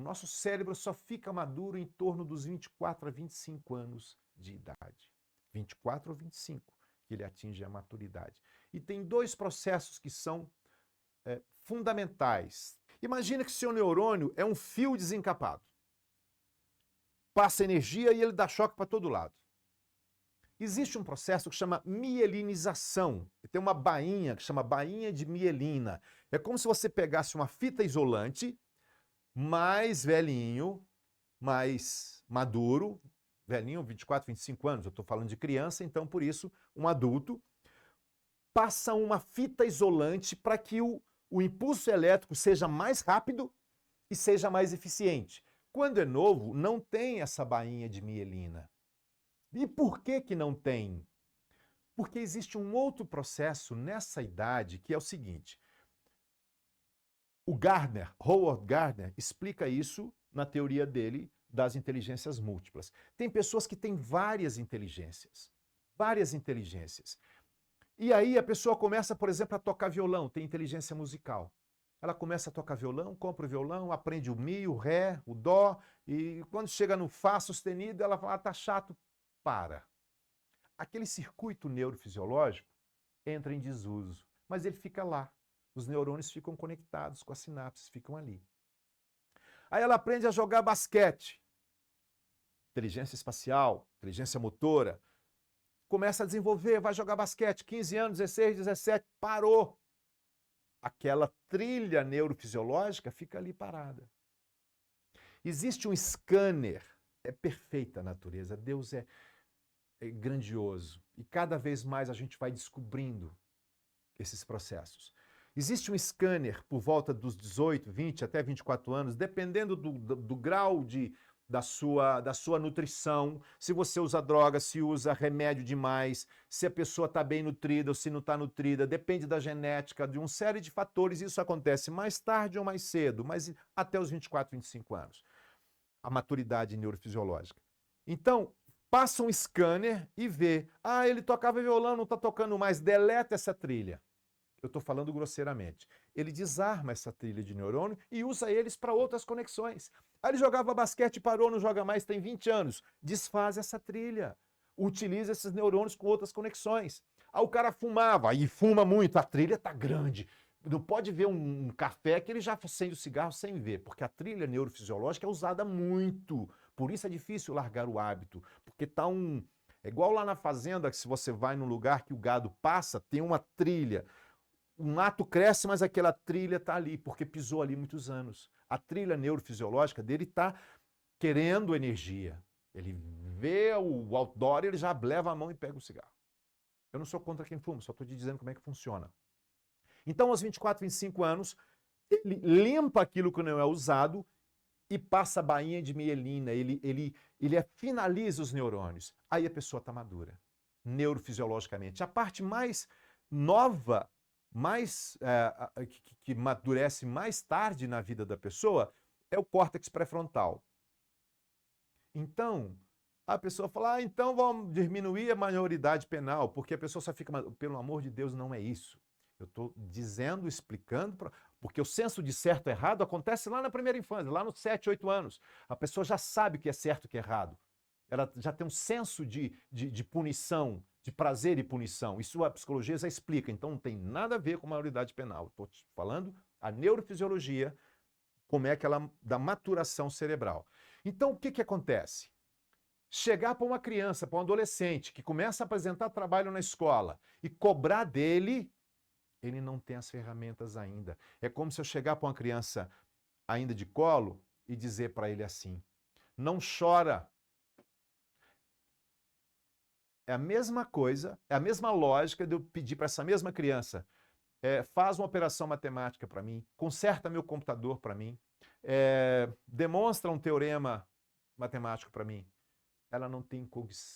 O nosso cérebro só fica maduro em torno dos 24 a 25 anos de idade. 24 ou 25, que ele atinge a maturidade. E tem dois processos que são fundamentais. Imagina que seu neurônio é um fio desencapado. Passa energia e ele dá choque para todo lado. Existe um processo que chama mielinização. Tem uma bainha que chama bainha de mielina. É como se você pegasse uma fita isolante, mais velhinho, mais maduro, velhinho, 24, 25 anos, eu estou falando de criança, então por isso um adulto, passa uma fita isolante para que o impulso elétrico seja mais rápido e seja mais eficiente. Quando é novo, não tem essa bainha de mielina. E por que que não tem? Porque existe um outro processo nessa idade que é o seguinte. O Gardner, Howard Gardner, explica isso na teoria dele das inteligências múltiplas. Tem pessoas que têm várias inteligências. Várias inteligências. E aí a pessoa começa, por exemplo, a tocar violão, tem inteligência musical. Ela começa a tocar violão, compra o violão, aprende o mi, o ré, o dó, e quando chega no fá sustenido, ela fala, tá chato, para. Aquele circuito neurofisiológico entra em desuso, mas ele fica lá. Os neurônios ficam conectados com as sinapses, ficam ali. Aí ela aprende a jogar basquete. Inteligência espacial, inteligência motora. Começa a desenvolver, vai jogar basquete. 15 anos, 16, 17, parou. Aquela trilha neurofisiológica fica ali parada. Existe um scanner. É perfeita a natureza. Deus é grandioso. E cada vez mais a gente vai descobrindo esses processos. Existe um scanner por volta dos 18, 20 até 24 anos, dependendo do grau da sua nutrição, se você usa droga, se usa remédio demais, se a pessoa está bem nutrida ou se não está nutrida, depende da genética, de uma série de fatores. Isso acontece mais tarde ou mais cedo, mas até os 24, 25 anos. A maturidade neurofisiológica. Então, passa um scanner e vê, ele tocava violão, não está tocando mais, deleta essa trilha. Eu estou falando grosseiramente. Ele desarma essa trilha de neurônio e usa eles para outras conexões. Aí ele jogava basquete, parou, não joga mais, tem 20 anos. Desfaz essa trilha. Utiliza esses neurônios com outras conexões. Aí o cara fumava, aí fuma muito, a trilha está grande. Não pode ver um café que ele já acende o cigarro sem ver, porque a trilha neurofisiológica é usada muito. Por isso é difícil largar o hábito, porque está É igual lá na fazenda, que se você vai num lugar que o gado passa, tem uma trilha. O mato cresce, mas aquela trilha está ali, porque pisou ali muitos anos. A trilha neurofisiológica dele está querendo energia. Ele vê o outdoor, ele já leva a mão e pega o cigarro. Eu não sou contra quem fuma, só estou te dizendo como é que funciona. Então, aos 24, 25 anos, ele limpa aquilo que não é usado e passa a bainha de mielina, ele finaliza os neurônios. Aí a pessoa está madura, neurofisiologicamente. A parte mais nova, que amadurece mais tarde na vida da pessoa, é o córtex pré-frontal. Então, a pessoa fala, então vamos diminuir a maioridade penal, porque a pessoa só fica... Pelo amor de Deus, não é isso. Eu estou dizendo, explicando, porque o senso de certo e errado acontece lá na primeira infância, lá nos 7, 8 anos. A pessoa já sabe o que é certo e o que é errado. Ela já tem um senso de punição, de prazer e punição. Isso a psicologia já explica, então não tem nada a ver com maioridade penal. Estou te falando a neurofisiologia, como é que ela da maturação cerebral. Então o que acontece? Chegar para uma criança, para um adolescente que começa a apresentar trabalho na escola e cobrar dele, ele não tem as ferramentas ainda. É como se eu chegar para uma criança ainda de colo e dizer para ele assim, não chora. É a mesma coisa, é a mesma lógica de eu pedir para essa mesma criança, faz uma operação matemática para mim, conserta meu computador para mim, demonstra um teorema matemático para mim. Ela não tem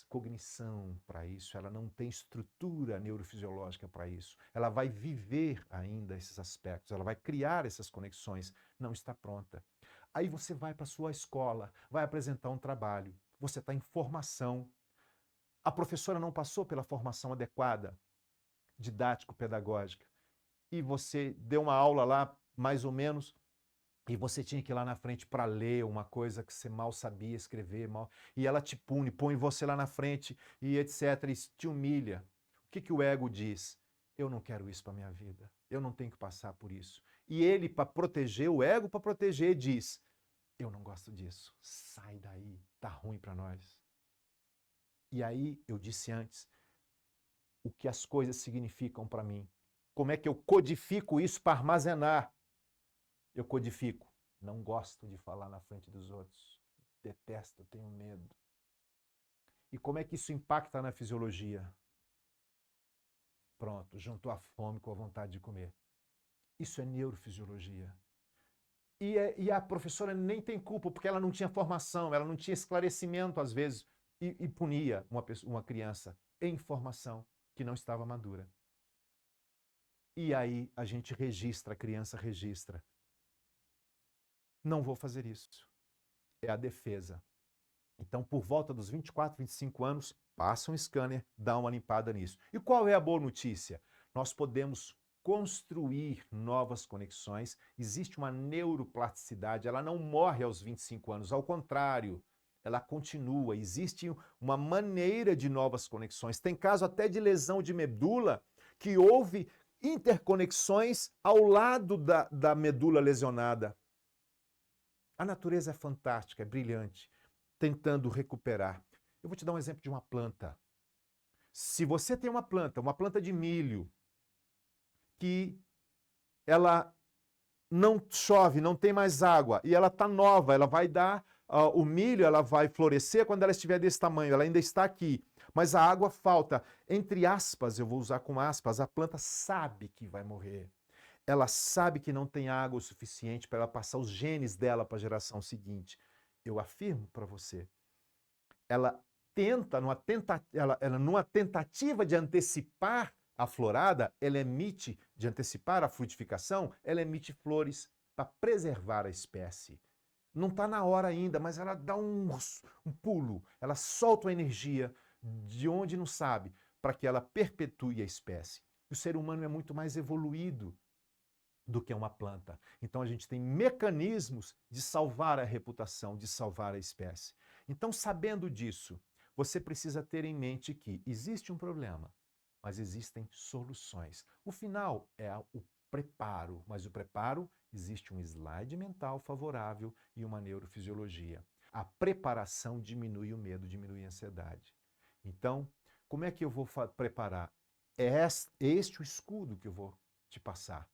cognição para isso, ela não tem estrutura neurofisiológica para isso. Ela vai viver ainda esses aspectos, ela vai criar essas conexões, não está pronta. Aí você vai para a sua escola, vai apresentar um trabalho, você está em formação. A professora não passou pela formação adequada, didático-pedagógica, e você deu uma aula lá, mais ou menos, e você tinha que ir lá na frente para ler uma coisa que você mal sabia escrever, mal, e ela te pune, põe você lá na frente e etc, e te humilha. O que o ego diz? Eu não quero isso para minha vida. Eu não tenho que passar por isso. E ele, para proteger, o ego para proteger, diz: eu não gosto disso. Sai daí, tá ruim para nós. E aí, eu disse antes, o que as coisas significam para mim. Como é que eu codifico isso para armazenar? Eu codifico. Não gosto de falar na frente dos outros. Detesto, tenho medo. E como é que isso impacta na fisiologia? Pronto, juntou a fome com a vontade de comer. Isso é neurofisiologia. E a professora nem tem culpa, porque ela não tinha formação, ela não tinha esclarecimento, às vezes, e punia uma criança em formação que não estava madura. E aí a gente registra, a criança registra. Não vou fazer isso. É a defesa. Então, por volta dos 24, 25 anos, passa um scanner, dá uma limpada nisso. E qual é a boa notícia? Nós podemos construir novas conexões. Existe uma neuroplasticidade, ela não morre aos 25 anos, ao contrário, ela continua. Existe uma maneira de novas conexões. Tem caso até de lesão de medula que houve interconexões ao lado da medula lesionada. A natureza é fantástica, é brilhante, tentando recuperar. Eu vou te dar um exemplo de uma planta. Se você tem uma planta de milho, que ela não chove, não tem mais água, e ela está nova, ela vai dar, o milho ela vai florescer quando ela estiver desse tamanho, ela ainda está aqui, mas a água falta. Entre aspas, eu vou usar com aspas, a planta sabe que vai morrer. Ela sabe que não tem água o suficiente para ela passar os genes dela para a geração seguinte. Eu afirmo para você, ela tenta, numa tentativa de antecipar a florada, ela emite, de antecipar a frutificação, ela emite flores para preservar a espécie. Não está na hora ainda, mas ela dá um pulo, ela solta uma energia de onde não sabe, para que ela perpetue a espécie. O ser humano é muito mais evoluído do que uma planta. Então a gente tem mecanismos de salvar a reputação, de salvar a espécie. Então, sabendo disso, você precisa ter em mente que existe um problema, mas existem soluções. O final é o preparo, mas o preparo existe um slide mental favorável e uma neurofisiologia. A preparação diminui o medo, diminui a ansiedade. Então, como é que eu vou preparar? É este o escudo que eu vou te passar.